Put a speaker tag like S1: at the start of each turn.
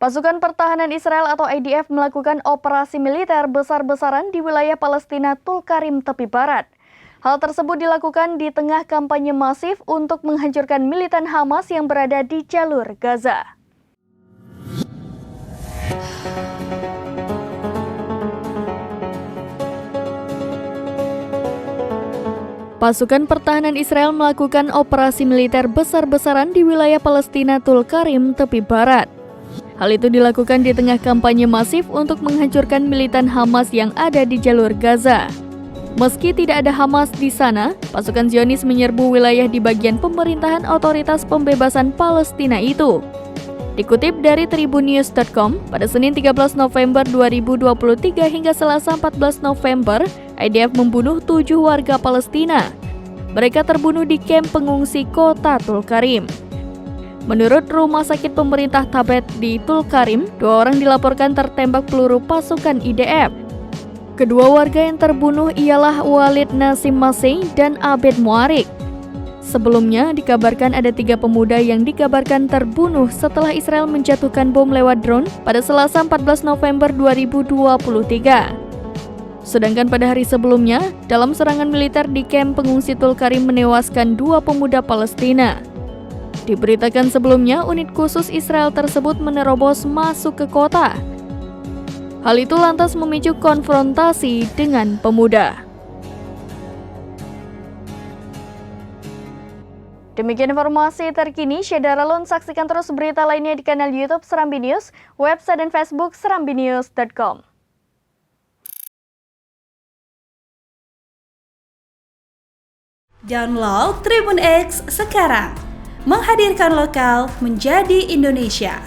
S1: Pasukan Pertahanan Israel atau IDF melakukan operasi militer besar-besaran di wilayah Palestina Tulkarim tepi barat. Hal tersebut dilakukan di tengah kampanye masif untuk menghancurkan militan Hamas yang berada di jalur Gaza. Pasukan Pertahanan Israel melakukan operasi militer besar-besaran di wilayah Palestina Tulkarim tepi barat. Hal itu dilakukan di tengah kampanye masif untuk menghancurkan militan Hamas yang ada di jalur Gaza. Meski tidak ada Hamas di sana, pasukan Zionis menyerbu wilayah di bagian pemerintahan Otoritas Pembebasan Palestina itu. Dikutip dari tribunnews.com, pada Senin 13 November 2023 hingga Selasa 14 November, IDF membunuh 7 warga Palestina. Mereka terbunuh di kamp pengungsi kota Tulkarim. Menurut Rumah Sakit Pemerintah Tabet di Tulkarim, 2 orang dilaporkan tertembak peluru pasukan IDF. Kedua warga yang terbunuh ialah Walid Nasim Masih dan Abed Muarik. Sebelumnya dikabarkan ada 3 pemuda yang dikabarkan terbunuh setelah Israel menjatuhkan bom lewat drone pada Selasa 14 November 2023. Sedangkan pada hari sebelumnya, dalam serangan militer di kamp pengungsi Tulkarim menewaskan 2 pemuda Palestina. Diberitakan sebelumnya, unit khusus Israel tersebut menerobos masuk ke kota. Hal itu lantas memicu konfrontasi dengan pemuda. Demikian informasi terkini, Syedara Lun, saksikan terus berita lainnya di kanal YouTube Serambi News, website dan Facebook serambinews.com.
S2: Download Tribun X sekarang, menghadirkan lokal menjadi Indonesia.